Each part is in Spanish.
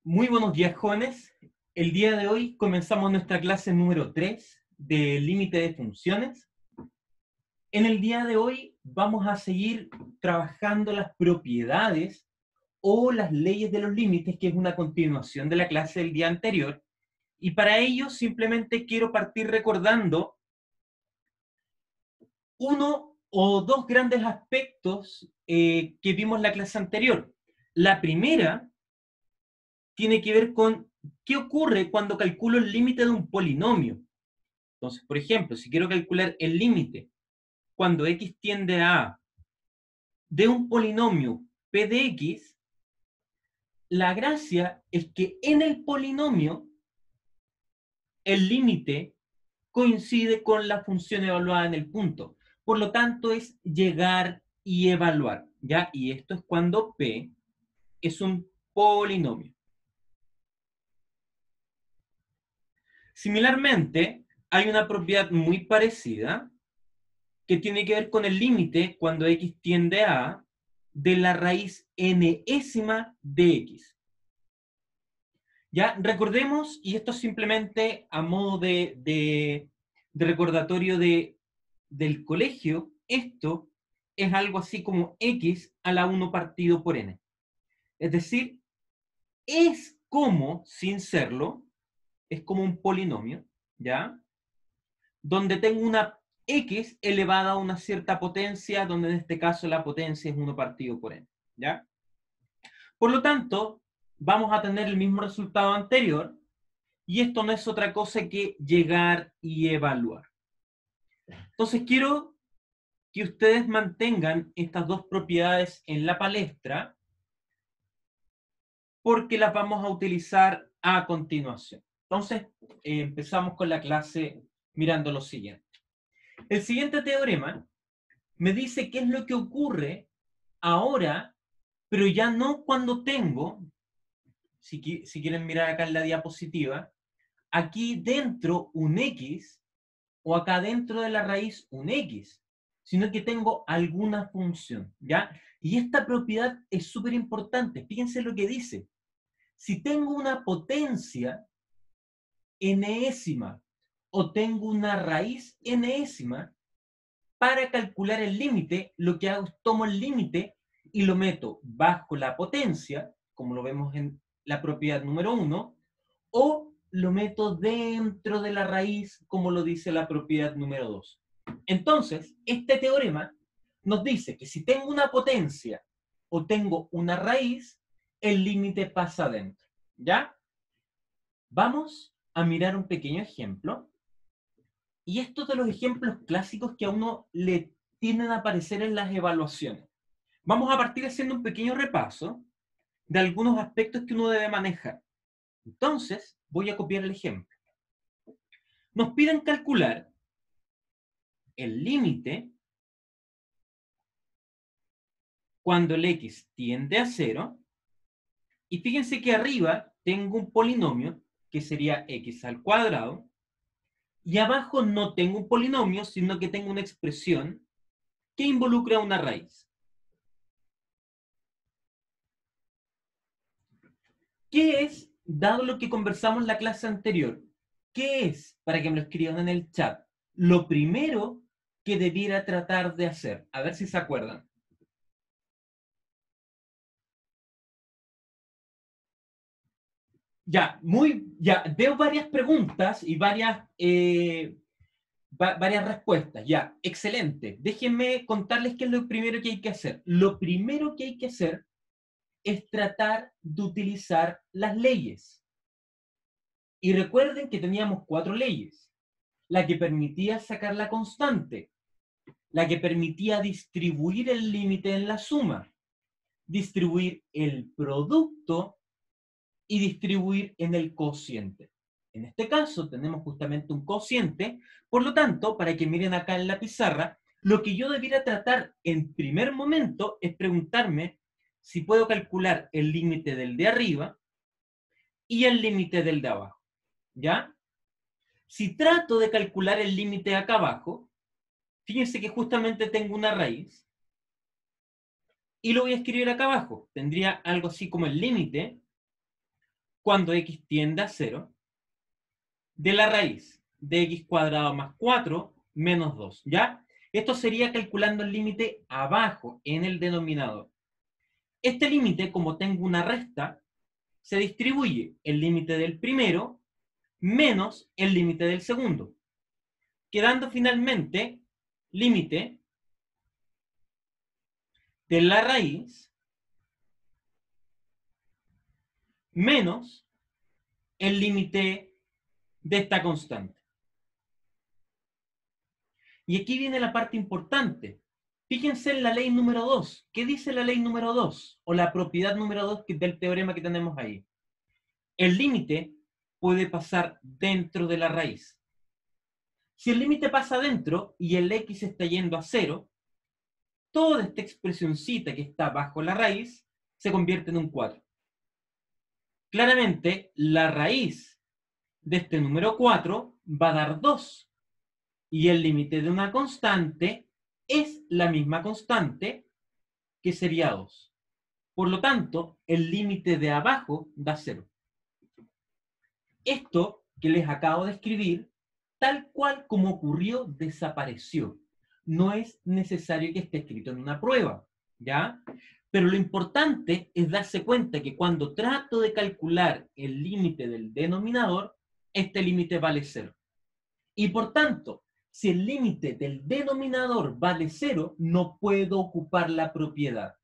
Muy buenos días, jóvenes. El día de hoy comenzamos nuestra clase número 3 de límite de funciones. En el día de hoy vamos a seguir trabajando las propiedades o las leyes de los límites, que es una continuación de la clase del día anterior. Y para ello simplemente quiero partir recordando uno o dos grandes aspectos que vimos en la clase anterior. La primera tiene que ver con qué ocurre cuando calculo el límite de un polinomio. Entonces, por ejemplo, si quiero calcular el límite cuando x tiende a A de un polinomio p de x, la gracia es que en el polinomio el límite coincide con la función evaluada en el punto. Por lo tanto, es llegar y evaluar, ¿ya? Y esto es cuando p es un polinomio. Similarmente, hay una propiedad muy parecida que tiene que ver con el límite cuando x tiende a A de la raíz enésima de x. Ya, recordemos, y esto simplemente a modo de recordatorio del colegio, esto es algo así como x a la 1 partido por n. Es decir, es como, sin serlo, es como un polinomio, ¿ya? Donde tengo una x elevada a una cierta potencia, donde en este caso la potencia es 1 partido por n, ¿ya? Por lo tanto, vamos a tener el mismo resultado anterior, y esto no es otra cosa que llegar y evaluar. Entonces, quiero que ustedes mantengan estas dos propiedades en la palestra, porque las vamos a utilizar a continuación. Entonces, empezamos con la clase mirando lo siguiente. El siguiente teorema me dice qué es lo que ocurre ahora, pero ya no cuando tengo, si quieren mirar acá en la diapositiva, aquí dentro un x o acá dentro de la raíz un x, sino que tengo alguna función, ¿ya? Y esta propiedad es súper importante. Fíjense lo que dice. Si tengo una potencia enésima o tengo una raíz enésima, para calcular el límite, lo que hago es tomo el límite y lo meto bajo la potencia, como lo vemos en la propiedad número 1, o lo meto dentro de la raíz, como lo dice la propiedad número 2. Entonces, este teorema nos dice que si tengo una potencia o tengo una raíz, el límite pasa adentro, ¿ya? Vamos a mirar un pequeño ejemplo. Y estos de los ejemplos clásicos que a uno le tienden a aparecer en las evaluaciones. Vamos a partir haciendo un pequeño repaso de algunos aspectos que uno debe manejar. Entonces, voy a copiar el ejemplo. Nos piden calcular el límite cuando el x tiende a 0. Y fíjense que arriba tengo un polinomio, que sería x al cuadrado, y abajo no tengo un polinomio, sino que tengo una expresión que involucra una raíz. ¿Qué es, dado lo que conversamos en la clase anterior, qué es, para que me lo escriban en el chat, lo primero que debiera tratar de hacer? A ver si se acuerdan. Ya, veo varias preguntas y varias respuestas. Ya, excelente. Déjenme contarles qué es lo primero que hay que hacer. Lo primero que hay que hacer es tratar de utilizar las leyes. Y recuerden que teníamos 4 leyes. La que permitía sacar la constante, la que permitía distribuir el límite en la suma, distribuir el producto y distribuir en el cociente. En este caso tenemos justamente un cociente, por lo tanto, para que miren acá en la pizarra, lo que yo debiera tratar en primer momento es preguntarme si puedo calcular el límite del de arriba y el límite del de abajo, ¿ya? Si trato de calcular el límite acá abajo, fíjense que justamente tengo una raíz y lo voy a escribir acá abajo. Tendría algo así como el límite cuando x tiende a 0, de la raíz de x cuadrado más 4 menos 2, ¿ya? Esto sería calculando el límite abajo, en el denominador. Este límite, como tengo una resta, se distribuye el límite del primero menos el límite del segundo, quedando finalmente límite de la raíz menos el límite de esta constante. Y aquí viene la parte importante. Fíjense en la ley número 2. ¿Qué dice la ley número 2? O la propiedad número 2 del teorema que tenemos ahí. El límite puede pasar dentro de la raíz. Si el límite pasa dentro y el x está yendo a 0, toda esta expresioncita que está bajo la raíz se convierte en un 4. Claramente, la raíz de este número 4 va a dar 2. Y el límite de una constante es la misma constante, que sería 2. Por lo tanto, el límite de abajo da 0. Esto que les acabo de escribir, tal cual como ocurrió, desapareció. No es necesario que esté escrito en una prueba, ¿ya? Pero lo importante es darse cuenta que cuando trato de calcular el límite del denominador, este límite vale 0. Y por tanto, si el límite del denominador vale 0, no puedo ocupar la propiedad.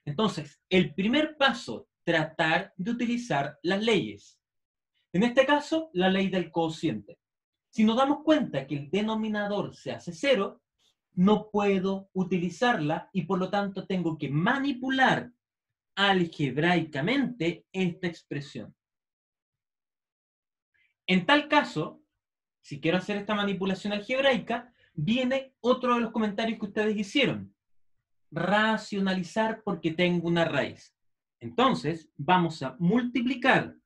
Entonces, el primer paso, tratar de utilizar las leyes. En este caso, la ley del cociente. Si nos damos cuenta que el denominador se hace 0, no puedo utilizarla y por lo tanto tengo que manipular algebraicamente esta expresión. En tal caso, si quiero hacer esta manipulación algebraica, viene otro de los comentarios que ustedes hicieron. Racionalizar porque tengo una raíz. Entonces, vamos a multiplicar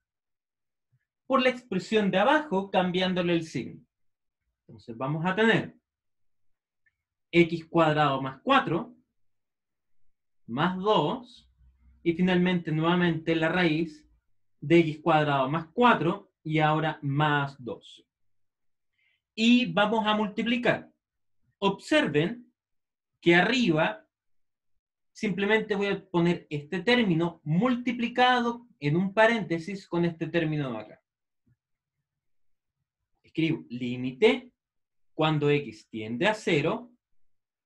por la expresión de abajo cambiándole el signo. Entonces, vamos a tener x cuadrado más 4 más 2 y finalmente nuevamente la raíz de x cuadrado más 4 y ahora más 2. Y vamos a multiplicar. Observen que arriba simplemente voy a poner este término multiplicado en un paréntesis con este término de acá. Escribo límite cuando x tiende a 0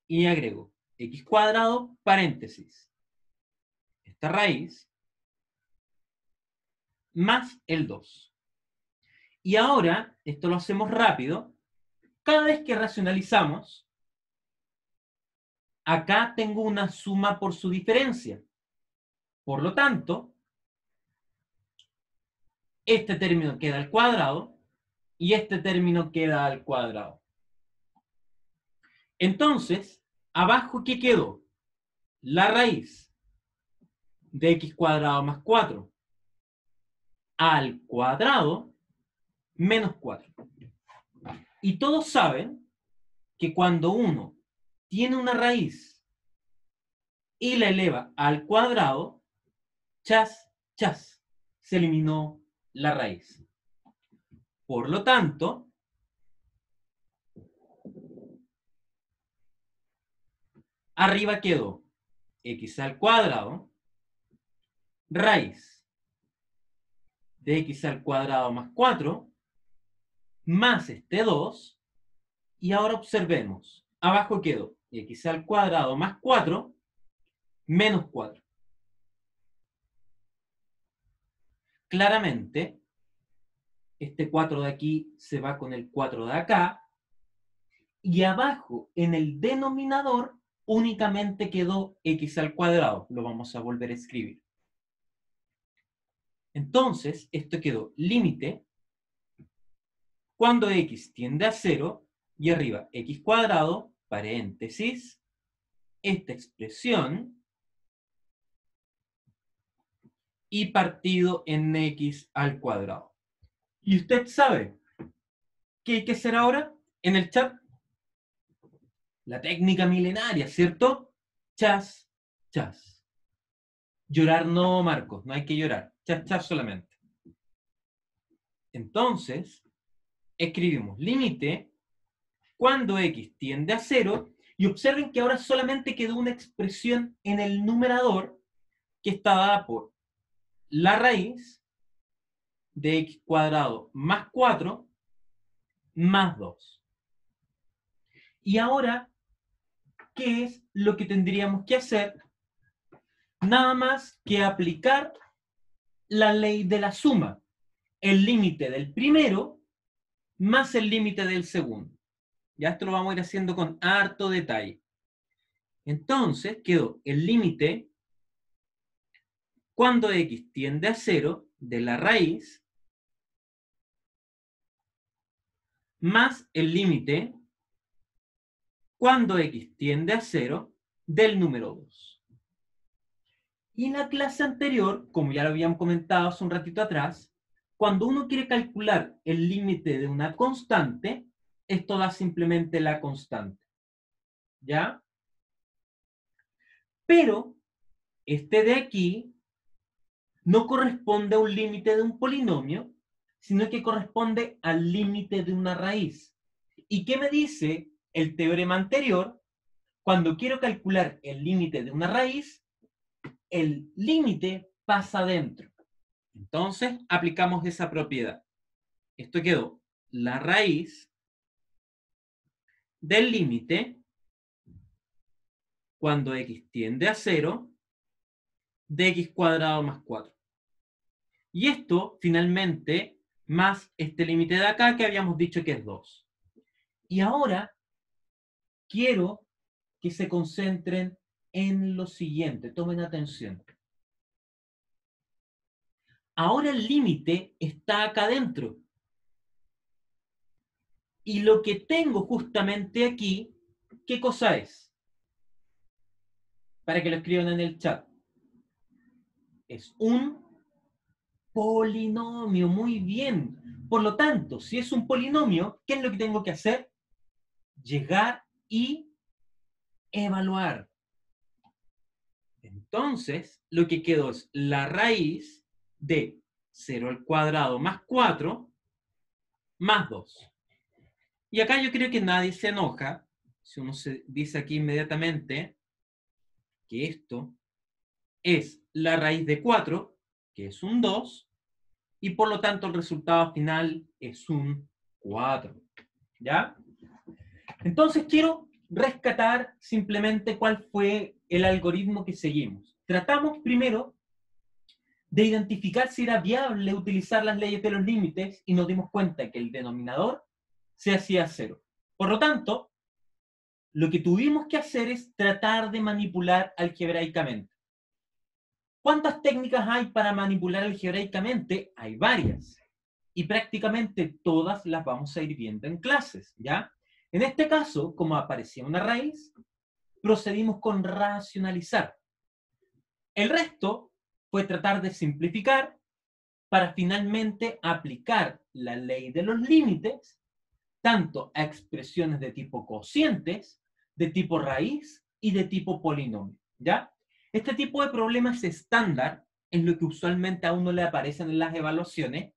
y agrego x cuadrado, paréntesis, esta raíz, más el 2. Y ahora, esto lo hacemos rápido, cada vez que racionalizamos, acá tengo una suma por su diferencia. Por lo tanto, este término queda al cuadrado y este término queda al cuadrado. Entonces, abajo, ¿qué quedó? La raíz de x cuadrado más 4 al cuadrado menos 4. Y todos saben que cuando uno tiene una raíz y la eleva al cuadrado, chas, chas, se eliminó la raíz. Por lo tanto, arriba quedó x al cuadrado, raíz de x al cuadrado más 4, más este 2, y ahora observemos, abajo quedó x al cuadrado más 4, menos 4. Claramente, este 4 de aquí se va con el 4 de acá, y abajo, en el denominador, únicamente quedó x al cuadrado. Lo vamos a volver a escribir. Entonces, esto quedó límite cuando x tiende a 0 y arriba x cuadrado, paréntesis, esta expresión y partido en x al cuadrado. Y usted sabe qué hay que hacer ahora en el chat. La técnica milenaria, ¿cierto? Chas, chas. Llorar no, Marcos, no hay que llorar. Chas, chas solamente. Entonces, escribimos límite cuando x tiende a 0, y observen que ahora solamente quedó una expresión en el numerador que está dada por la raíz de x cuadrado más 4 más 2. Y ahora, ¿qué es lo que tendríamos que hacer? Nada más que aplicar la ley de la suma. El límite del primero más el límite del segundo. Ya esto lo vamos a ir haciendo con harto detalle. Entonces quedó el límite cuando x tiende a 0 de la raíz más el límite cuando x tiende a 0 del número 2. Y en la clase anterior, como ya lo habíamos comentado hace un ratito atrás, cuando uno quiere calcular el límite de una constante, esto da simplemente la constante. ¿Ya? Pero este de aquí no corresponde a un límite de un polinomio, sino que corresponde al límite de una raíz. ¿Y qué me dice el teorema anterior? Cuando quiero calcular el límite de una raíz, el límite pasa adentro. Entonces, aplicamos esa propiedad. Esto quedó la raíz del límite cuando x tiende a 0 de x cuadrado más 4. Y esto, finalmente, más este límite de acá que habíamos dicho que es 2. Y ahora quiero que se concentren en lo siguiente. Tomen atención. Ahora el límite está acá adentro. Y lo que tengo justamente aquí, ¿qué cosa es? Para que lo escriban en el chat. Es un polinomio, muy bien. Por lo tanto, si es un polinomio, ¿qué es lo que tengo que hacer? Llegar y evaluar. Entonces, lo que quedó es la raíz de 0 al cuadrado más 4 más 2. Y acá yo creo que nadie se enoja si uno se dice aquí inmediatamente que esto es la raíz de 4, que es un 2, y por lo tanto el resultado final es un 4. ¿Ya? Entonces quiero rescatar simplemente cuál fue el algoritmo que seguimos. Tratamos primero de identificar si era viable utilizar las leyes de los límites y nos dimos cuenta que el denominador se hacía 0. Por lo tanto, lo que tuvimos que hacer es tratar de manipular algebraicamente. ¿Cuántas técnicas hay para manipular algebraicamente? Hay varias. Y prácticamente todas las vamos a ir viendo en clases, ¿ya? En este caso, como aparecía una raíz, procedimos con racionalizar. El resto fue tratar de simplificar para finalmente aplicar la ley de los límites tanto a expresiones de tipo cocientes, de tipo raíz y de tipo polinomio, ¿ya? Este tipo de problemas estándar es lo que usualmente a uno le aparecen en las evaluaciones,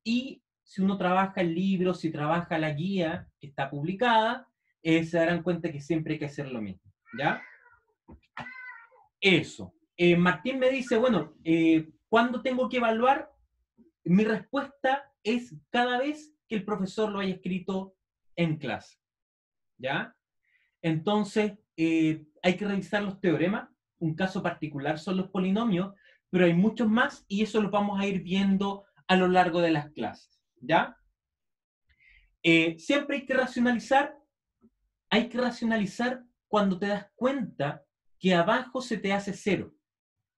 y si uno trabaja el libro, si trabaja la guía que está publicada, se darán cuenta que siempre hay que hacer lo mismo, ¿ya? Eso. Martín me dice, bueno, ¿cuándo tengo que evaluar? Mi respuesta es cada vez que el profesor lo haya escrito en clase, ¿ya? Entonces, hay que revisar los teoremas. Un caso particular son los polinomios, pero hay muchos más y eso lo vamos a ir viendo a lo largo de las clases, ¿ya? Siempre hay que racionalizar cuando te das cuenta que abajo se te hace 0,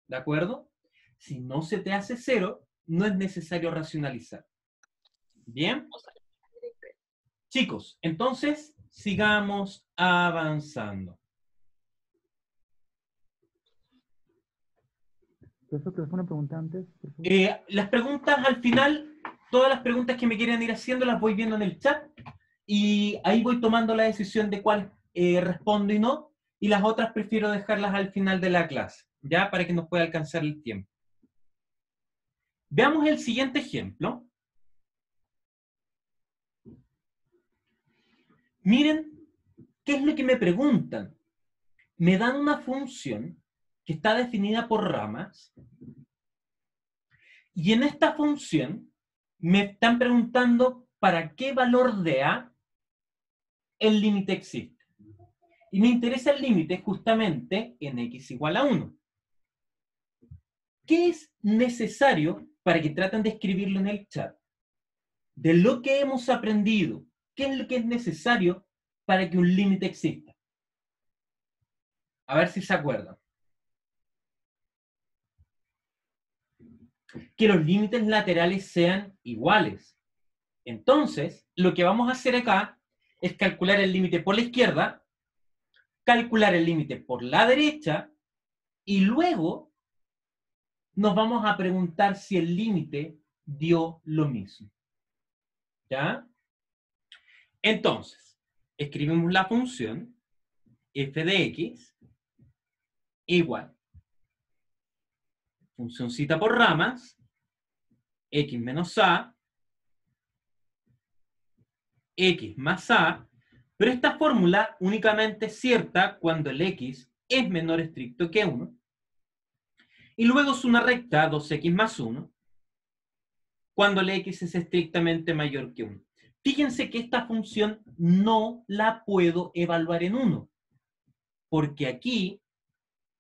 ¿de acuerdo? Si no se te hace 0, no es necesario racionalizar. ¿Bien? Chicos, entonces sigamos avanzando. ¿Profesor, ¿te una pregunta antes? Las preguntas al final, todas las preguntas que me quieran ir haciendo las voy viendo en el chat y ahí voy tomando la decisión de cuál respondo y no, y las otras prefiero dejarlas al final de la clase, ya para que nos pueda alcanzar el tiempo. Veamos el siguiente ejemplo. Miren, ¿qué es lo que me preguntan? Me dan una función que está definida por ramas, y en esta función me están preguntando para qué valor de A el límite existe. Y me interesa el límite justamente en x igual a 1. ¿Qué es necesario para que traten de escribirlo en el chat? De lo que hemos aprendido, ¿qué es lo que es necesario para que un límite exista? A ver si se acuerdan. Que los límites laterales sean iguales. Entonces, lo que vamos a hacer acá es calcular el límite por la izquierda, calcular el límite por la derecha, y luego nos vamos a preguntar si el límite dio lo mismo. ¿Ya? Entonces, escribimos la función f de x igual funcióncita por ramas, x menos a, x más a, pero esta fórmula únicamente es cierta cuando el x es menor estricto que 1, y luego es una recta 2x más 1, cuando el x es estrictamente mayor que 1. Fíjense que esta función no la puedo evaluar en 1, porque aquí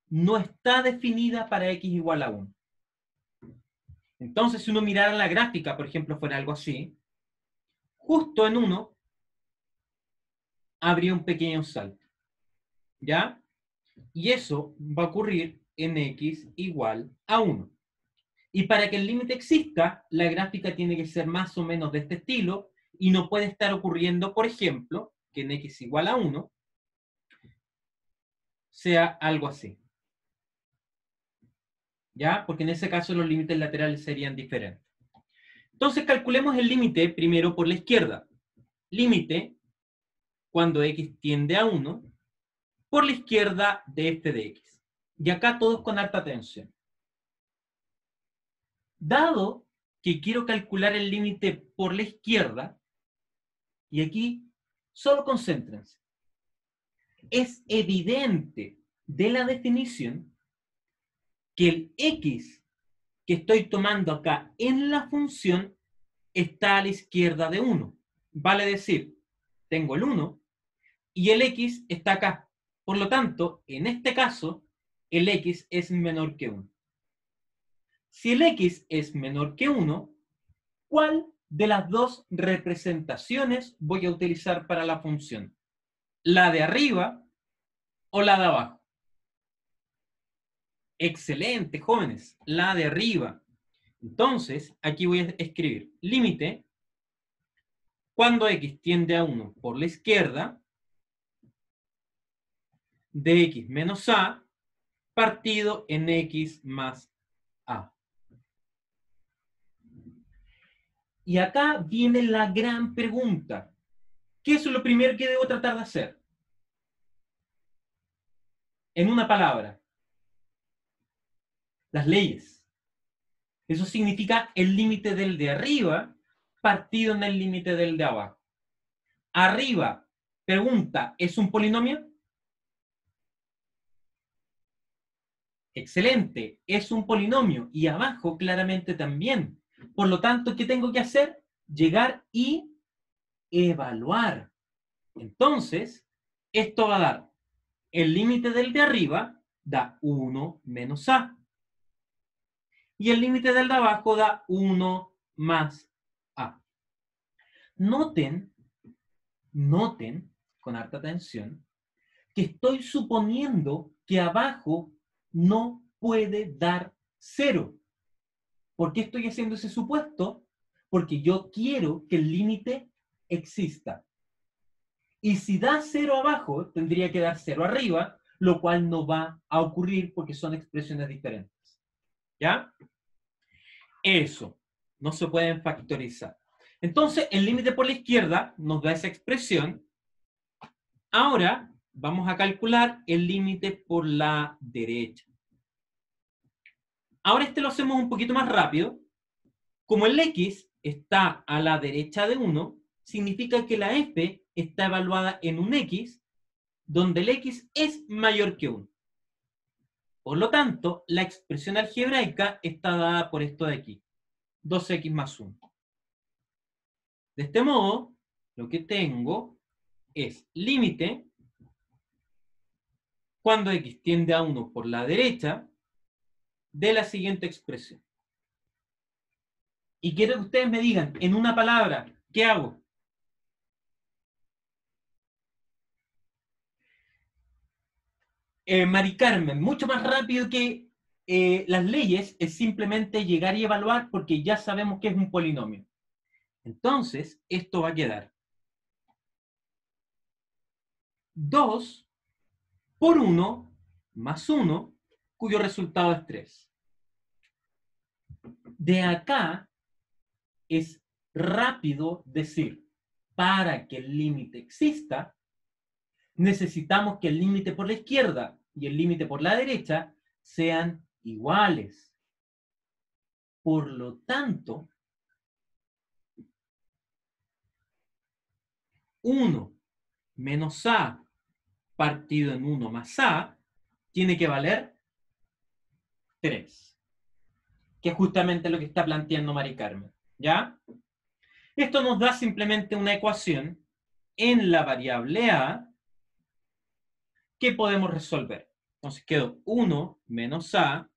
no está definida para x igual a 1. Entonces, si uno mirara la gráfica, por ejemplo, fuera algo así, justo en 1 habría un pequeño salto, ¿ya? Y eso va a ocurrir en x igual a 1. Y para que el límite exista, la gráfica tiene que ser más o menos de este estilo, y no puede estar ocurriendo, por ejemplo, que en x igual a 1 sea algo así. ¿Ya? Porque en ese caso los límites laterales serían diferentes. Entonces calculemos el límite primero por la izquierda. Límite cuando x tiende a 1 por la izquierda de f de x. Y acá todos con alta atención. Dado que quiero calcular el límite por la izquierda, y aquí solo concéntrense, es evidente de la definición que el x que estoy tomando acá en la función está a la izquierda de 1. Vale decir, tengo el 1 y el x está acá. Por lo tanto, en este caso, el x es menor que 1. Si el x es menor que 1, ¿cuál de las dos representaciones voy a utilizar para la función? ¿La de arriba o la de abajo? Excelente, jóvenes, la de arriba. Entonces, aquí voy a escribir límite cuando x tiende a 1 por la izquierda de x menos a partido en x más a. Y acá viene la gran pregunta. ¿Qué es lo primero que debo tratar de hacer? En una palabra, las leyes. Eso significa el límite del de arriba partido en el límite del de abajo. Arriba, pregunta, ¿es un polinomio? Excelente, es un polinomio. Y abajo claramente también. Por lo tanto, ¿qué tengo que hacer? Llegar y evaluar. Entonces, esto va a dar el límite del de arriba da 1 menos a. Y el límite del de abajo da 1 más a. Noten con harta atención que estoy suponiendo que abajo no puede dar 0. ¿Por qué estoy haciendo ese supuesto? Porque yo quiero que el límite exista. Y si da 0 abajo, tendría que dar 0 arriba, lo cual no va a ocurrir porque son expresiones diferentes. ¿Ya? Eso. No se pueden factorizar. Entonces, el límite por la izquierda nos da esa expresión. Ahora, vamos a calcular el límite por la derecha. Ahora este lo hacemos un poquito más rápido. Como el x está a la derecha de 1, significa que la f está evaluada en un x, donde el x es mayor que 1. Por lo tanto, la expresión algebraica está dada por esto de aquí, 2x más 1. De este modo, lo que tengo es límite cuando x tiende a 1 por la derecha de la siguiente expresión. Y quiero que ustedes me digan, en una palabra, ¿qué hago? Mari Carmen, mucho más rápido que las leyes es simplemente llegar y evaluar porque ya sabemos que es un polinomio. Entonces, esto va a quedar 2 por 1 más 1, cuyo resultado es 3. De acá es rápido decir, para que el límite exista, necesitamos que el límite por la izquierda y el límite por la derecha sean iguales. Por lo tanto, 1 menos a partido en 1 más a tiene que valer 3, que es justamente lo que está planteando Mari Carmen. ¿Ya? Esto nos da simplemente una ecuación en la variable a que podemos resolver. Entonces quedó 1 menos a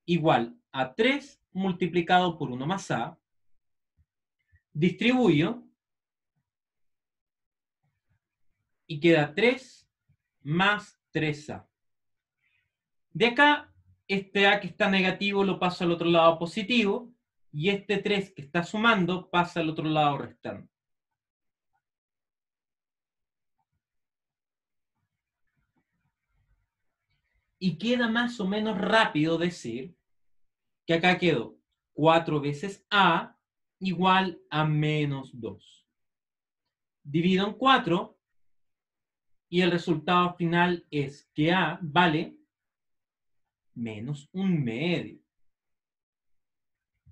igual a 3 multiplicado por 1 más a. Distribuyo y queda 3 más 3a. De acá, este a que está negativo lo paso al otro lado positivo y este 3 que está sumando pasa al otro lado restando. Y queda más o menos rápido decir que acá quedó 4 veces a igual a menos 2. Divido en 4 y el resultado final es que a vale menos 1/2.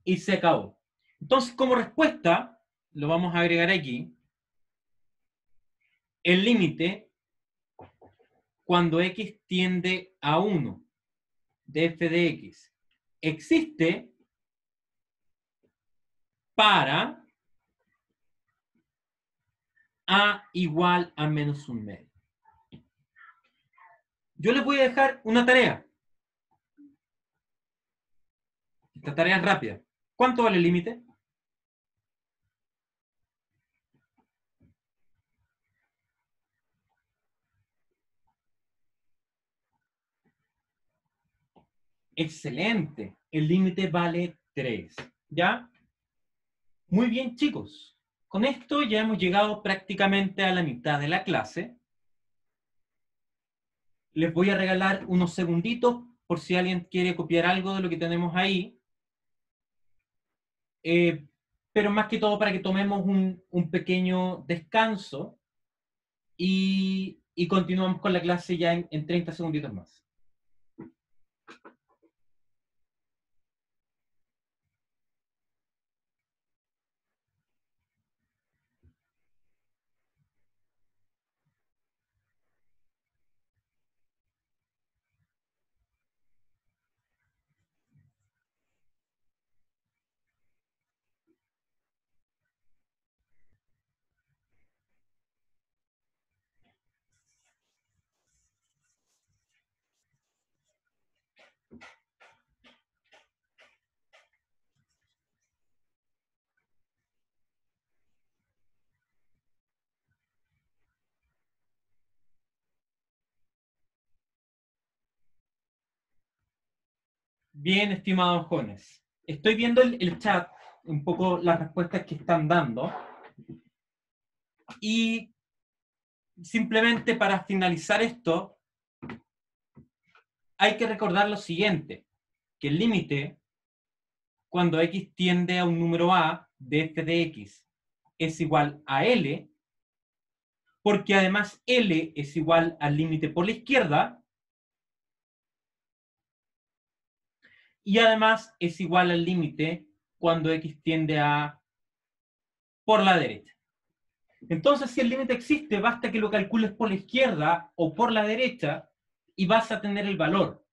Y se acabó. Entonces, como respuesta, lo vamos a agregar aquí, el límite cuando x tiende a 1 de f de x existe para a igual a menos 1/2. Yo les voy a dejar una tarea. Esta tarea es rápida. ¿Cuánto vale el límite? Excelente. El límite vale 3. ¿Ya? Muy bien, chicos. Con esto ya hemos llegado prácticamente a la mitad de la clase. Les voy a regalar unos segunditos por si alguien quiere copiar algo de lo que tenemos ahí. Pero más que todo para que tomemos un pequeño descanso y continuamos con la clase ya en 30 segunditos más. Bien, estimados jóvenes. Estoy viendo el chat, un poco las respuestas que están dando. Y simplemente para finalizar esto, hay que recordar lo siguiente, que el límite, cuando x tiende a un número a de f de x, es igual a L, porque además L es igual al límite por la izquierda, y además es igual al límite cuando x tiende a por la derecha. Entonces, si el límite existe, basta que lo calcules por la izquierda o por la derecha y vas a tener el valor.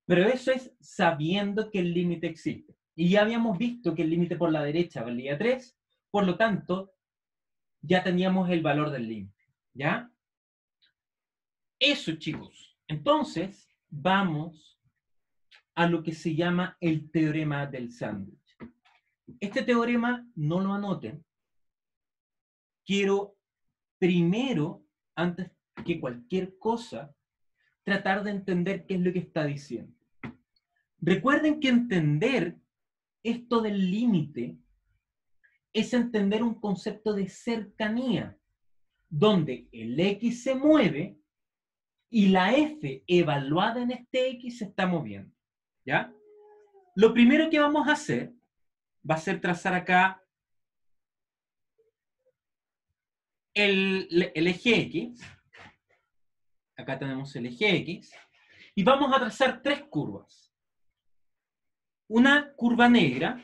Pero eso es sabiendo que el límite existe. Y ya habíamos visto que el límite por la derecha valía 3, por lo tanto, ya teníamos el valor del límite. ¿Ya? Eso, chicos. Entonces, vamos a lo que se llama el teorema del sándwich. Este teorema, no lo anoten. Quiero primero, antes que cualquier cosa, tratar de entender qué es lo que está diciendo. Recuerden que entender esto del límite es entender un concepto de cercanía, donde el X se mueve y la F evaluada en este X se está moviendo. ¿Ya? Lo primero que vamos a hacer va a ser trazar acá el eje X. Acá tenemos el eje X. Y vamos a trazar tres curvas. Una curva negra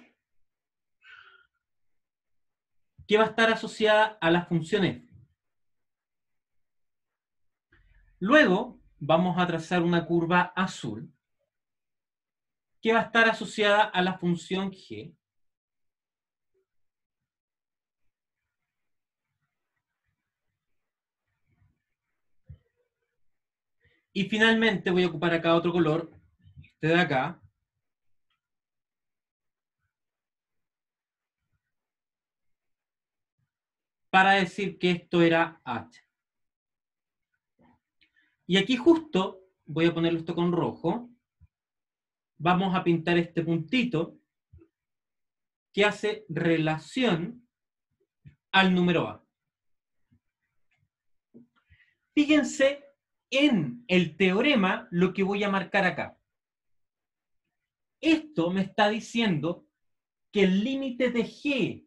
que va a estar asociada a la función f. Luego vamos a trazar una curva azul que va a estar asociada a la función g. Y finalmente voy a ocupar acá otro color, este de acá, para decir que esto era h. Y aquí justo, voy a ponerlo esto con rojo, vamos a pintar este puntito que hace relación al número A. Fíjense en el teorema lo que voy a marcar acá. Esto me está diciendo que el límite de G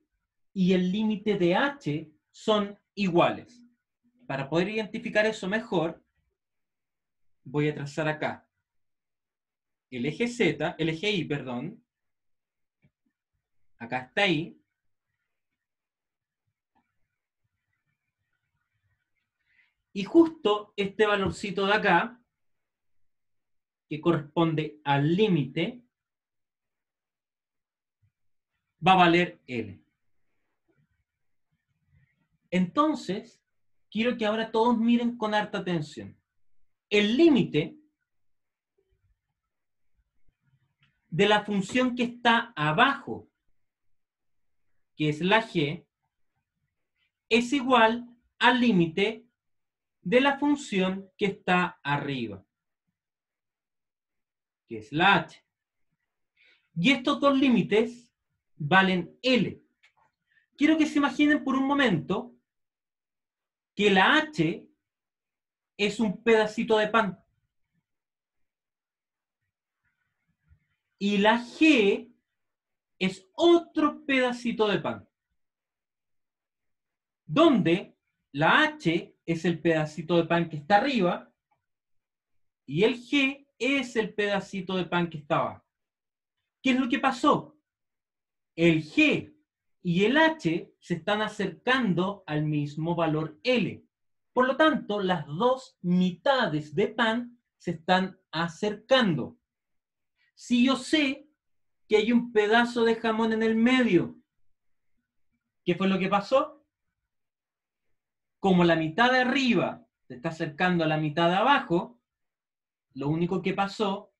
y el límite de H son iguales. Para poder identificar eso mejor, voy a trazar acá el eje Z, el eje Y, perdón. Acá está Y. Y justo este valorcito de acá, que corresponde al límite, va a valer L. Entonces, quiero que ahora todos miren con harta atención. El límite de la función que está abajo, que es la g, es igual al límite de la función que está arriba, que es la h. Y estos dos límites valen L. Quiero que se imaginen por un momento que la h es un pedacito de pan. Y la g es otro pedacito de pan. Donde la h es el pedacito de pan que está arriba y el g es el pedacito de pan que está abajo. ¿Qué es lo que pasó? El g y el h se están acercando al mismo valor L. Por lo tanto, las dos mitades de pan se están acercando. Si yo sé que hay un pedazo de jamón en el medio, ¿qué fue lo que pasó? Como la mitad de arriba se está acercando a la mitad de abajo, lo único que pasó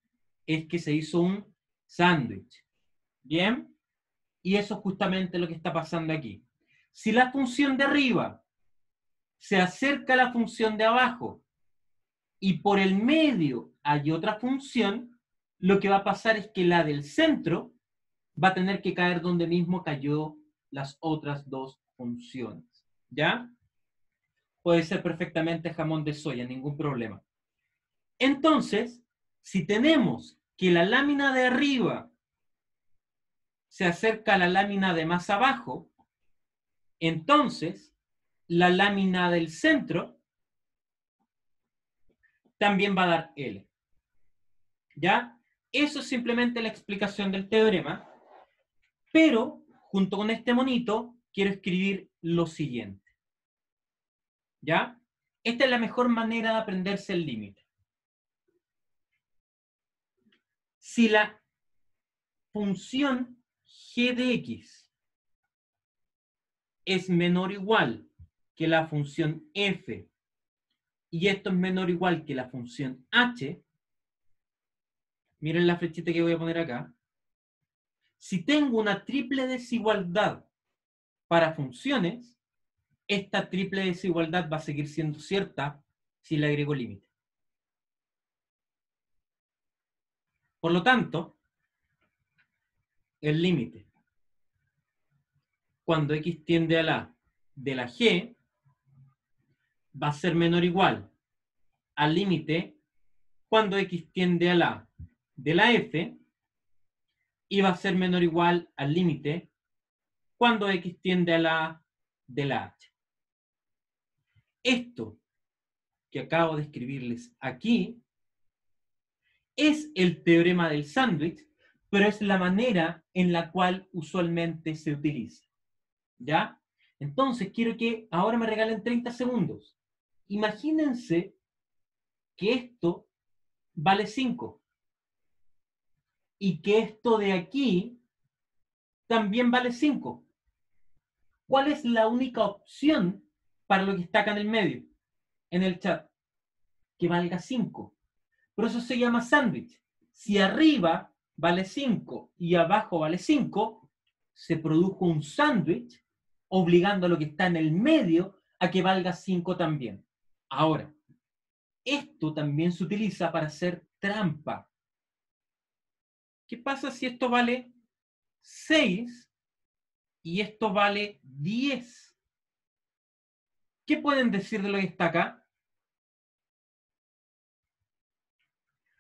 es que se hizo un sándwich. ¿Bien? Y eso es justamente lo que está pasando aquí. Si la función de arriba se acerca a la función de abajo y por el medio hay otra función, lo que va a pasar es que la del centro va a tener que caer donde mismo cayó las otras dos funciones. ¿Ya? Puede ser perfectamente jamón de soya, ningún problema. Entonces, si tenemos que la lámina de arriba se acerca a la lámina de más abajo, entonces la lámina del centro también va a dar L. ¿Ya? Eso es simplemente la explicación del teorema, pero junto con este monito quiero escribir lo siguiente. ¿Ya? Esta es la mejor manera de aprenderse el límite. Si la función g de x es menor o igual que la función f y esto es menor o igual que la función h, miren la flechita que voy a poner acá. Si tengo una triple desigualdad para funciones, esta triple desigualdad va a seguir siendo cierta si le agrego límite. Por lo tanto, el límite cuando x tiende a la de la g va a ser menor o igual al límite cuando x tiende a la de la f y va a ser menor o igual al límite cuando x tiende a la de la h. Esto que acabo de escribirles aquí es el teorema del sándwich, pero es la manera en la cual usualmente se utiliza. ¿Ya? Entonces, quiero que ahora me regalen 30 segundos. Imagínense que esto vale 5 y que esto de aquí también vale 5. ¿Cuál es la única opción para lo que está acá en el medio, en el chat? Que valga 5. Por eso se llama sándwich. Si arriba vale 5 y abajo vale 5, se produjo un sándwich obligando a lo que está en el medio a que valga 5 también. Ahora, esto también se utiliza para hacer trampa. ¿Qué pasa si esto vale 6 y esto vale 10? ¿Qué pueden decir de lo que está acá?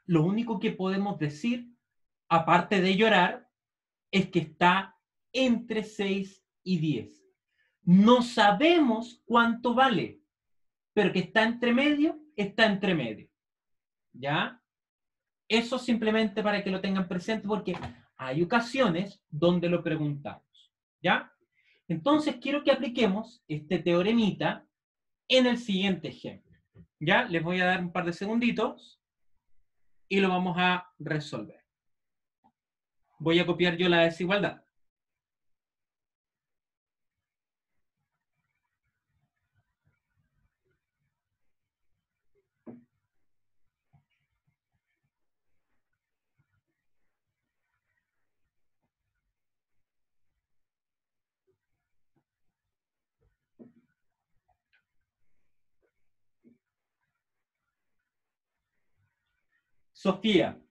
Lo único que podemos decir, aparte de llorar, es que está entre 6 y 10. No sabemos cuánto vale, pero que está entre medio, está entre medio. ¿Ya? Eso simplemente para que lo tengan presente porque hay ocasiones donde lo preguntamos. ¿Ya? Entonces quiero que apliquemos este teoremita en el siguiente ejemplo. ¿Ya? Les voy a dar un par de segunditos y lo vamos a resolver. Voy a copiar yo la desigualdad. Sofía,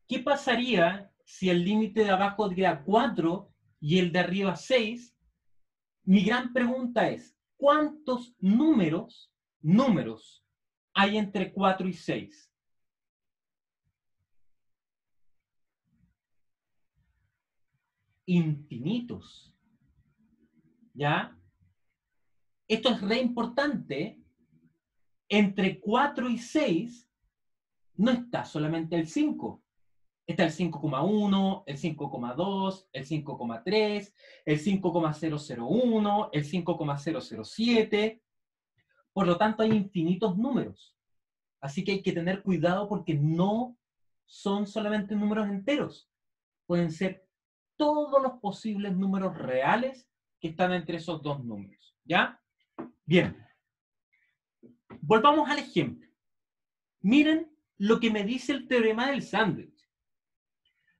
¿qué pasaría si el límite de abajo diera 4 y el de arriba 6? Mi gran pregunta es, ¿cuántos números hay entre 4 y 6? Infinitos. ¿Ya? Esto es re importante. Entre 4 y 6 no está solamente el 5. Está el 5,1, el 5,2, el 5,3, el 5,001, el 5,007. Por lo tanto, hay infinitos números. Así que hay que tener cuidado porque no son solamente números enteros. Pueden ser todos los posibles números reales que están entre esos dos números. ¿Ya? Bien. Volvamos al ejemplo. Miren lo que me dice el teorema del sándwich.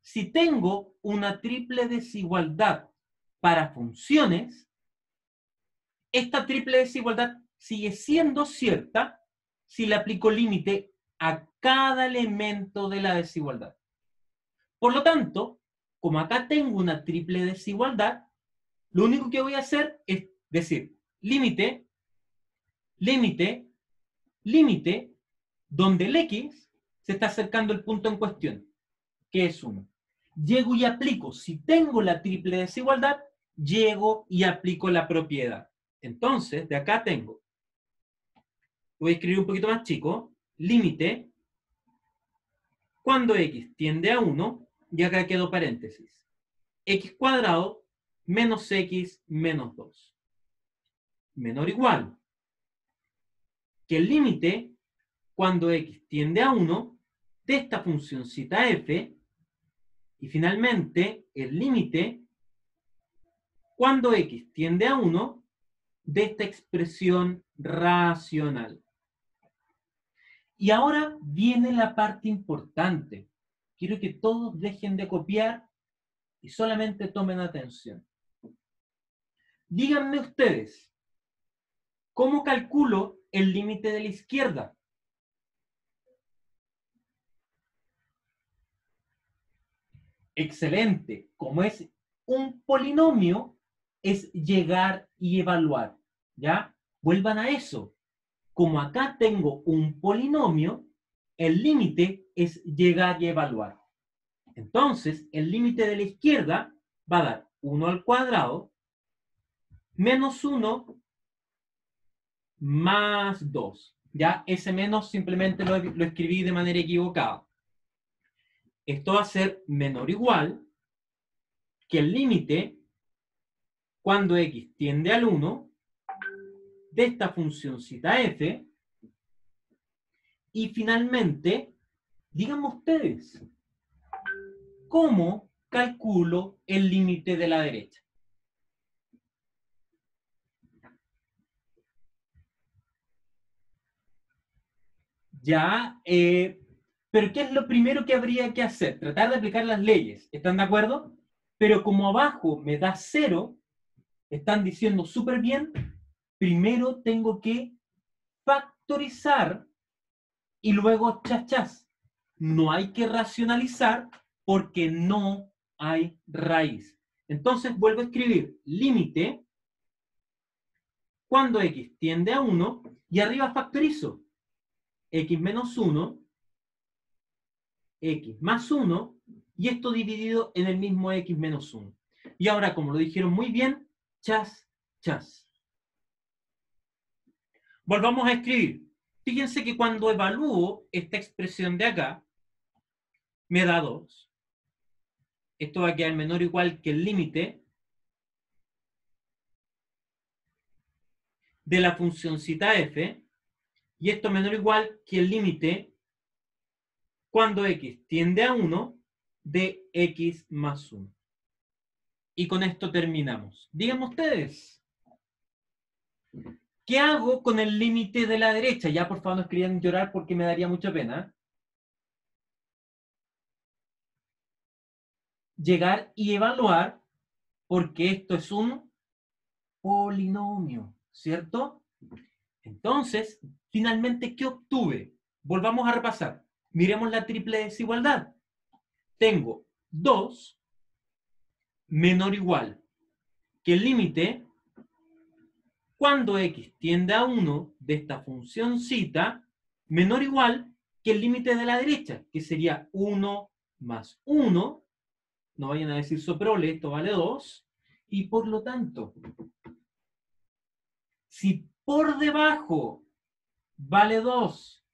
Si tengo una triple desigualdad para funciones, esta triple desigualdad sigue siendo cierta si le aplico límite a cada elemento de la desigualdad. Por lo tanto, como acá tengo una triple desigualdad, lo único que voy a hacer es decir límite, límite, límite, donde el x se está acercando al punto en cuestión, que es 1. Llego y aplico, si tengo la triple desigualdad, llego y aplico la propiedad. Entonces, de acá tengo, voy a escribir un poquito más chico, límite, cuando x tiende a 1, y acá quedó paréntesis, x cuadrado menos x menos 2. Menor o igual que el límite cuando x tiende a 1 de esta funcióncita f, y finalmente el límite cuando x tiende a 1 de esta expresión racional. Y ahora viene la parte importante. Quiero que todos dejen de copiar y solamente tomen atención. Díganme ustedes, ¿cómo calculo el límite de la izquierda? Excelente. Como es un polinomio, es llegar y evaluar. ¿Ya? Vuelvan a eso. Como acá tengo un polinomio, el límite es llegar y evaluar. Entonces, el límite de la izquierda va a dar 1 al cuadrado menos 1 más 2. ¿Ya? Ese menos simplemente lo escribí de manera equivocada. Esto va a ser menor o igual que el límite cuando x tiende al 1 de esta funcióncita f. Y finalmente, díganme ustedes, ¿cómo calculo el límite de la derecha? Ya, pero ¿qué es lo primero que habría que hacer? Tratar de aplicar las leyes, ¿están de acuerdo? Pero como abajo me da 0, están diciendo súper bien, primero tengo que factorizar y luego chas. No hay que racionalizar porque no hay raíz. Entonces vuelvo a escribir límite cuando x tiende a 1 y arriba factorizo x menos 1, x más 1 y esto dividido en el mismo x menos 1. Y ahora, como lo dijeron muy bien, chas. Volvamos a escribir. Fíjense que cuando evalúo esta expresión de acá, me da 2. Esto va a quedar menor o igual que el límite de la funcióncita f, y esto menor o igual que el límite cuando x tiende a 1 de x más 1. Y con esto terminamos. Díganme ustedes, ¿qué hago con el límite de la derecha? Ya, por favor, no escriban llorar porque me daría mucha pena. Llegar y evaluar, porque esto es un polinomio, ¿cierto? Entonces, finalmente, ¿qué obtuve? Volvamos a repasar. Miremos la triple desigualdad. Tengo 2 menor o igual que el límite cuando x tiende a 1 de esta función zeta menor o igual que el límite de la derecha, que sería 1 más 1. No vayan a decir soprole, esto vale 2. Y por lo tanto, si por debajo vale 2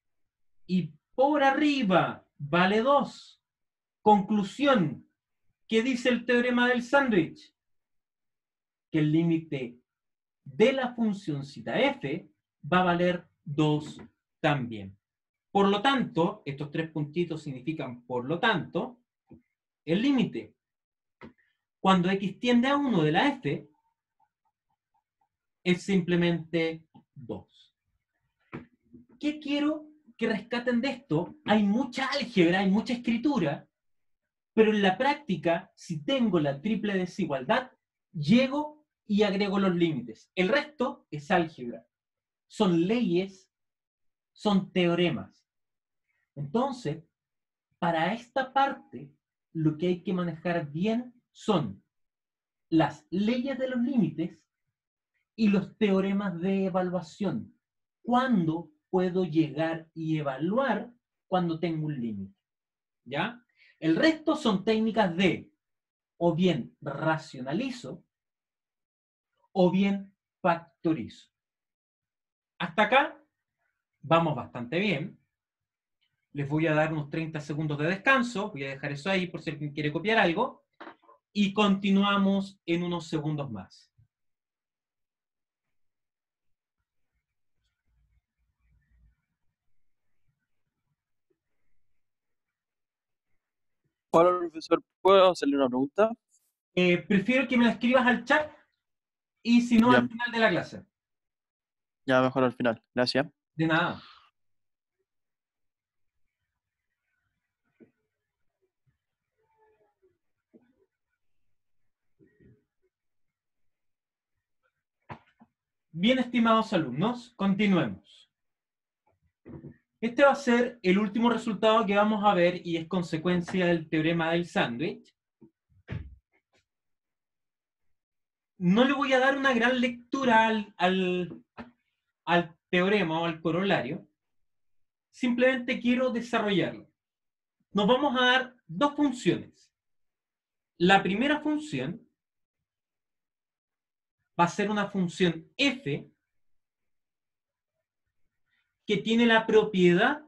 y por arriba vale 2, conclusión, ¿qué dice el teorema del sándwich? Que el límite de la función zeta f va a valer 2 también. Por lo tanto, estos 3 puntitos significan por lo tanto, el límite cuando x tiende a 1 de la f es simplemente 2. ¿Qué quiero que rescaten de esto? Hay mucha álgebra, hay mucha escritura, pero en la práctica, si tengo la triple desigualdad, llego y agrego los límites. El resto es álgebra. Son leyes, son teoremas. Entonces, para esta parte, lo que hay que manejar bien son las leyes de los límites y los teoremas de evaluación. ¿Cuándo puedo llegar y evaluar cuando tengo un límite? ¿Ya? El resto son técnicas de o bien racionalizo o bien factorizo. Hasta acá vamos bastante bien. Les voy a dar unos 30 segundos de descanso. Voy a dejar eso ahí por si alguien quiere copiar algo. Y continuamos en unos segundos más. Hola, profesor, ¿puedo hacerle una pregunta? Prefiero que me la escribas al chat y si no al Ya, final de la clase. ya mejor al final. Gracias. De nada. Bien, estimados alumnos, continuemos. Este va a ser el último resultado que vamos a ver y es consecuencia del teorema del sándwich. No le voy a dar una gran lectura al teorema o al corolario. Simplemente quiero desarrollarlo. Nos vamos a dar dos funciones. La primera función va a ser una función f que tiene la propiedad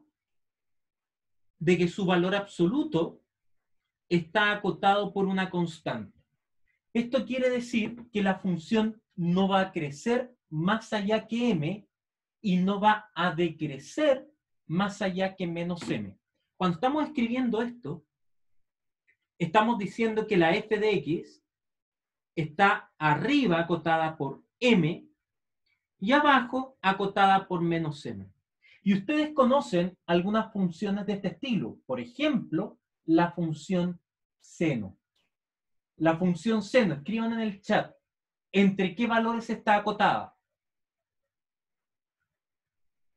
de que su valor absoluto está acotado por una constante. Esto quiere decir que la función no va a crecer más allá que m y no va a decrecer más allá que menos m. Cuando estamos escribiendo esto, estamos diciendo que la f de x está arriba acotada por m y abajo acotada por menos m. Y ustedes conocen algunas funciones de este estilo. Por ejemplo, la función seno. La función seno, escriban en el chat, ¿entre qué valores está acotada?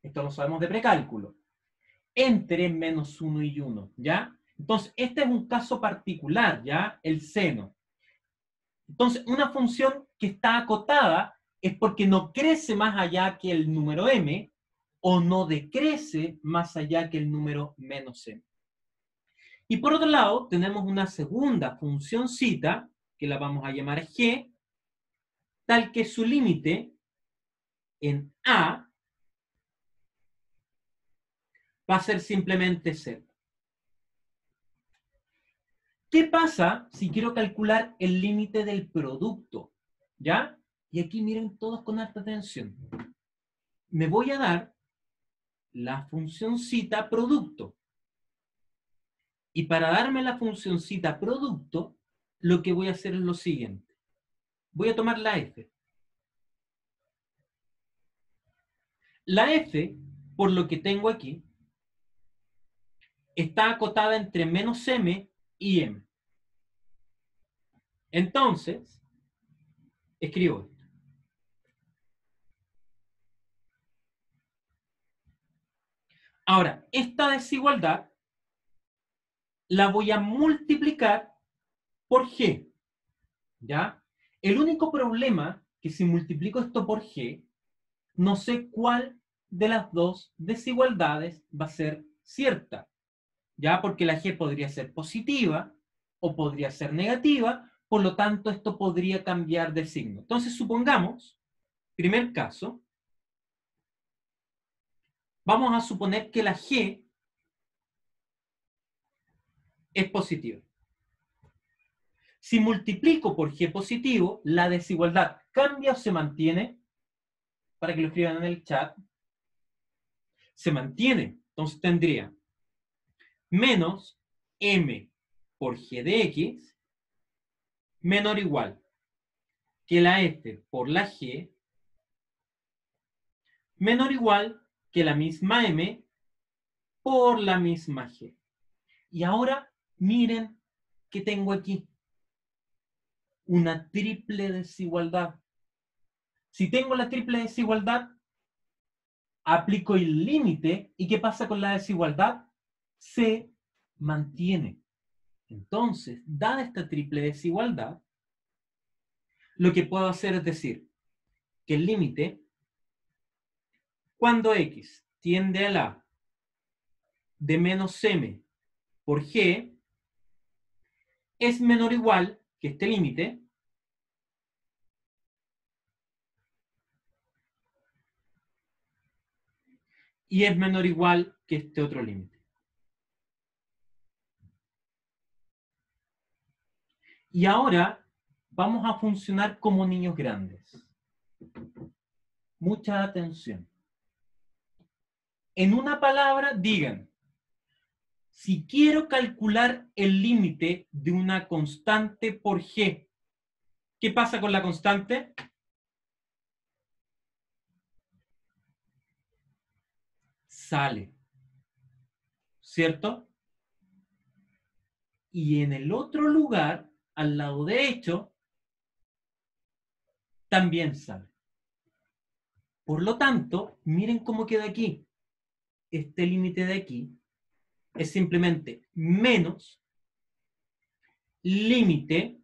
Esto lo sabemos de precálculo. Entre menos 1 y 1, ¿ya? Entonces, este es un caso particular, ¿ya? El seno. Entonces, una función que está acotada es porque no crece más allá que el número m o no decrece más allá que el número menos m. Y por otro lado, tenemos una segunda funcióncita, que la vamos a llamar g, tal que su límite en a va a ser simplemente 0. ¿Qué pasa si quiero calcular el límite del producto? ¿Ya? Y aquí miren todos con alta atención. Me voy a dar la funcióncita producto. Y para darme la funcióncita producto, lo que voy a hacer es lo siguiente. Voy a tomar la f. La f, por lo que tengo aquí, está acotada entre menos m y m. Entonces, escribo esto. Ahora, esta desigualdad la voy a multiplicar por g, ¿ya? El único problema que si multiplico esto por g, no sé cuál de las dos desigualdades va a ser cierta, ¿ya? Porque la g podría ser positiva o podría ser negativa, por lo tanto esto podría cambiar de signo. Entonces supongamos, primer caso, vamos a suponer que la g es positiva. Si multiplico por g positivo, la desigualdad cambia o se mantiene, para que lo escriban en el chat, se mantiene. Entonces tendría menos m por g de x menor o igual que la f por la g menor o igual que la misma m por la misma g. Y ahora miren que tengo aquí una triple desigualdad. Si tengo la triple desigualdad, aplico el límite y ¿qué pasa con la desigualdad? Se mantiene. Entonces, dada esta triple desigualdad, lo que puedo hacer es decir que el límite, cuando x tiende a la de menos m por g, es menor o igual que este límite y es menor o igual que este otro límite. Y ahora vamos a funcionar como niños grandes. Mucha atención. En una palabra digan, Si quiero calcular el límite de una constante por g, ¿qué pasa con la constante? Sale, ¿cierto? Y en el otro lugar, al lado derecho, también sale. Por lo tanto, miren cómo queda aquí. Este límite de aquí es simplemente menos límite,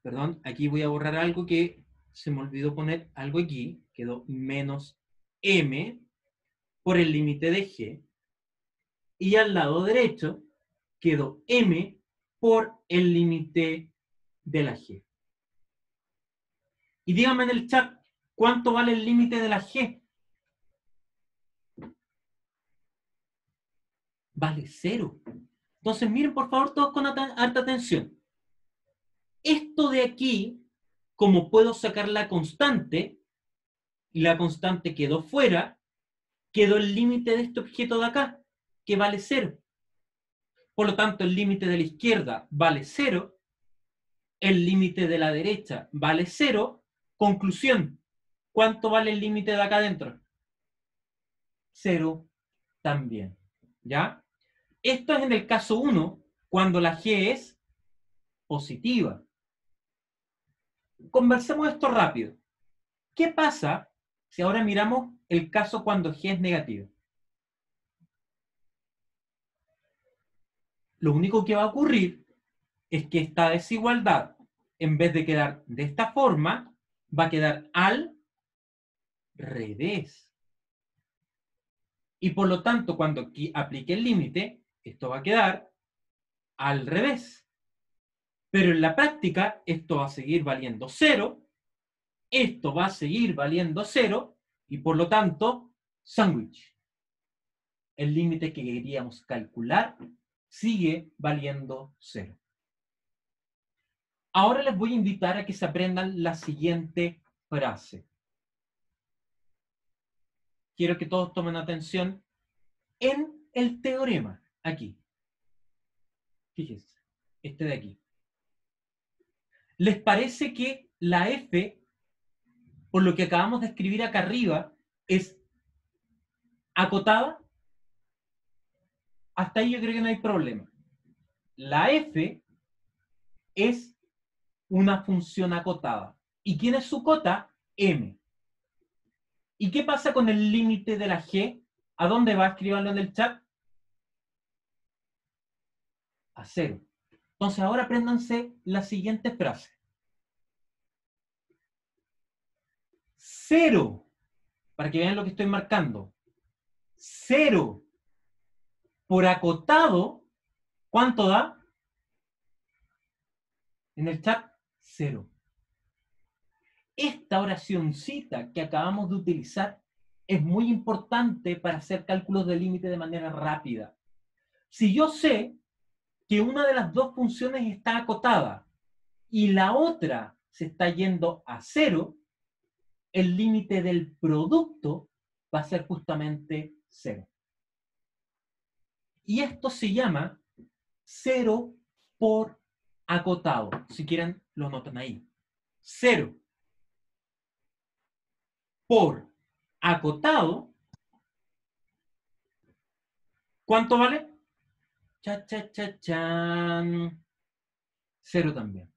perdón, aquí voy a borrar algo que se me olvidó poner algo aquí, quedó menos m por el límite de g, y al lado derecho quedó m por el límite de la g. Y díganme en el chat, ¿cuánto vale el límite de la g? Vale 0. Entonces miren por favor todos con harta atención. Esto de aquí, como puedo sacar la constante, y la constante quedó fuera, quedó el límite de este objeto de acá, que vale 0. Por lo tanto, el límite de la izquierda vale 0, el límite de la derecha vale 0. Conclusión, ¿cuánto vale el límite de acá adentro? 0 también. ¿Ya? Esto es en el caso 1, cuando la g es positiva. Conversemos esto rápido. ¿Qué pasa si ahora miramos el caso cuando g es negativo? Lo único que va a ocurrir es que esta desigualdad, en vez de quedar de esta forma, va a quedar al revés. Y por lo tanto, cuando aquí aplique el límite, esto va a quedar al revés. Pero en la práctica, esto va a seguir valiendo 0, esto va a seguir valiendo 0, y por lo tanto, sándwich. El límite que queríamos calcular sigue valiendo 0. Ahora les voy a invitar a que se aprendan la siguiente frase. Quiero que todos tomen atención en el teorema, aquí. Fíjense, este de aquí. ¿Les parece que la f, por lo que acabamos de escribir acá arriba, es acotada? Hasta ahí yo creo que no hay problema. La f es una función acotada. ¿Y quién es su cota? M. ¿Y qué pasa con el límite de la g? ¿A dónde va? Escribanlo en el chat. A 0. Entonces ahora apréndanse la siguiente frase. 0, para que vean lo que estoy marcando. 0 por acotado, ¿cuánto da? En el chat, 0. Esta oracioncita que acabamos de utilizar es muy importante para hacer cálculos de límite de manera rápida. Si yo sé que una de las dos funciones está acotada y la otra se está yendo a 0, el límite del producto va a ser justamente 0. Y esto se llama 0 por acotado. Si quieren, lo notan ahí. 0 por acotado. ¿Cuánto vale? Cha, cha, cha, chan. 0 también.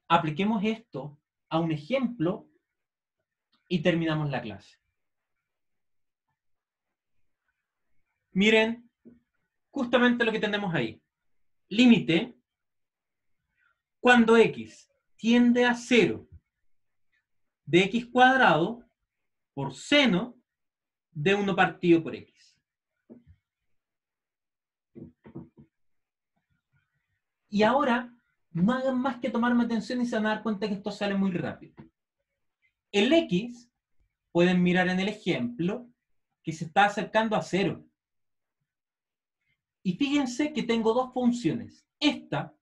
Apliquemos esto a un ejemplo y terminamos la clase. Miren, justamente lo que tenemos ahí. Límite cuando x tiende a 0 de x cuadrado por seno de 1 partido por x. Y ahora, no hagan más que tomarme atención y se van a dar cuenta que esto sale muy rápido. El x, pueden mirar en el ejemplo, que se está acercando a 0. Y fíjense que tengo dos funciones. Esta,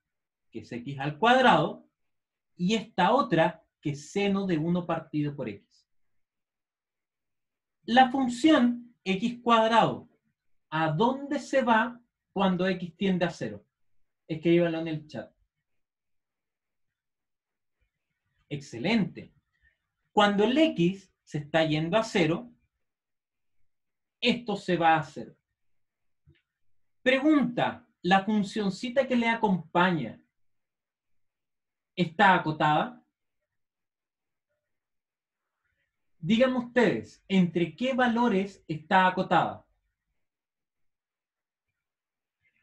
que es x al cuadrado, y esta otra, que es seno de 1 partido por x. La función x cuadrado, ¿a dónde se va cuando x tiende a 0? Escríbanlo en el chat. Excelente. Cuando el x se está yendo a 0, esto se va a 0. Pregunta, ¿la funcioncita que le acompaña está acotada? Díganme ustedes, ¿entre qué valores está acotada?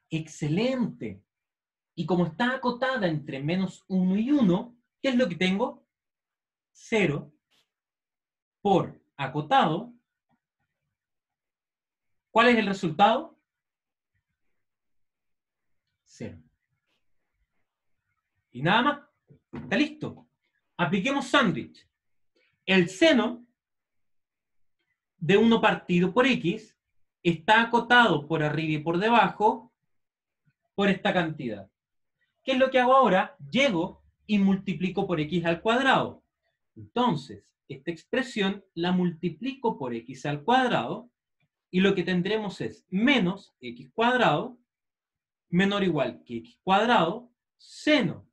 Excelente. Y como está acotada entre menos 1 y 1, ¿qué es lo que tengo? 0 por acotado. ¿Cuál es el resultado? 0. Y nada más. Está listo. Apliquemos sándwich. El seno de 1 partido por x está acotado por arriba y por debajo por esta cantidad. ¿Qué es lo que hago ahora? Llego y multiplico por x al cuadrado. Entonces, esta expresión la multiplico por x al cuadrado y lo que tendremos es menos x cuadrado menor o igual que x cuadrado seno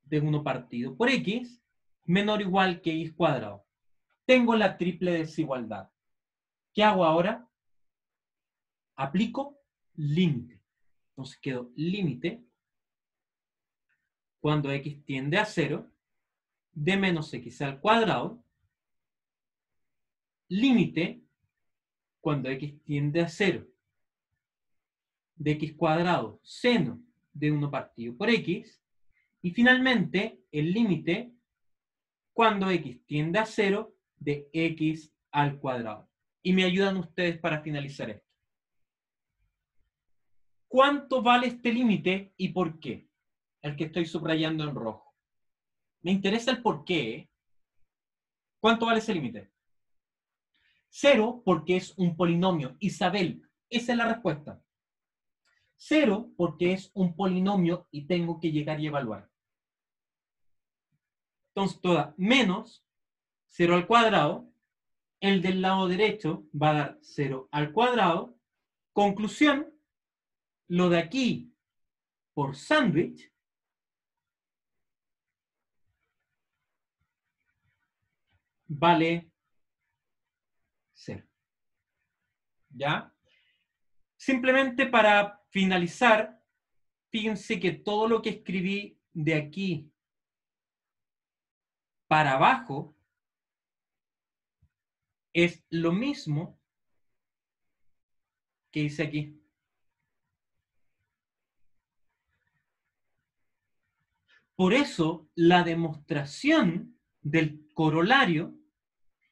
de 1 partido por x menor o igual que x cuadrado. Tengo la triple desigualdad. ¿Qué hago ahora? Aplico límite. Entonces quedo límite cuando x tiende a 0 de menos x al cuadrado, límite cuando x tiende a 0 de x cuadrado seno de 1 partido por x, y finalmente el límite cuando x tiende a 0 de x al cuadrado. Y me ayudan ustedes para finalizar esto. ¿Cuánto vale este límite y por qué? El que estoy subrayando en rojo. Me interesa el por qué. ¿Cuánto vale ese límite? 0 porque es un polinomio. Isabel, esa es la respuesta. 0 porque es un polinomio y tengo que llegar y evaluar. Entonces toda menos 0 al cuadrado. El del lado derecho va a dar 0 al cuadrado. Conclusión, lo de aquí por sándwich vale 0. ¿Ya? Simplemente para finalizar, fíjense que todo lo que escribí de aquí para abajo es lo mismo que hice aquí. Por eso, la demostración del corolario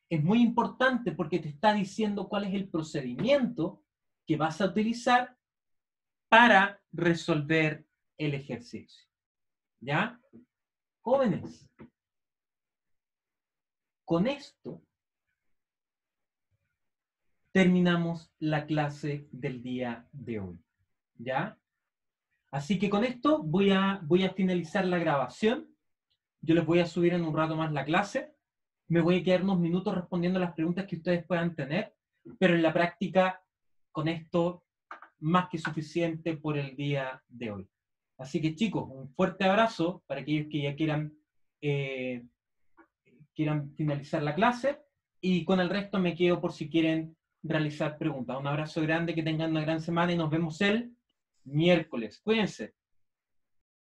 es muy importante porque te está diciendo cuál es el procedimiento que vas a utilizar para resolver el ejercicio. ¿Ya? Jóvenes, con esto terminamos la clase del día de hoy. ¿Ya? Así que con esto voy a finalizar la grabación. Yo les voy a subir en un rato más la clase. Me voy a quedar unos minutos respondiendo a las preguntas que ustedes puedan tener, pero en la práctica, con esto, más que suficiente por el día de hoy. Así que chicos, un fuerte abrazo para aquellos que ya quieran finalizar la clase, y con el resto me quedo por si quieren realizar preguntas. Un abrazo grande, que tengan una gran semana y nos vemos el miércoles. Cuídense.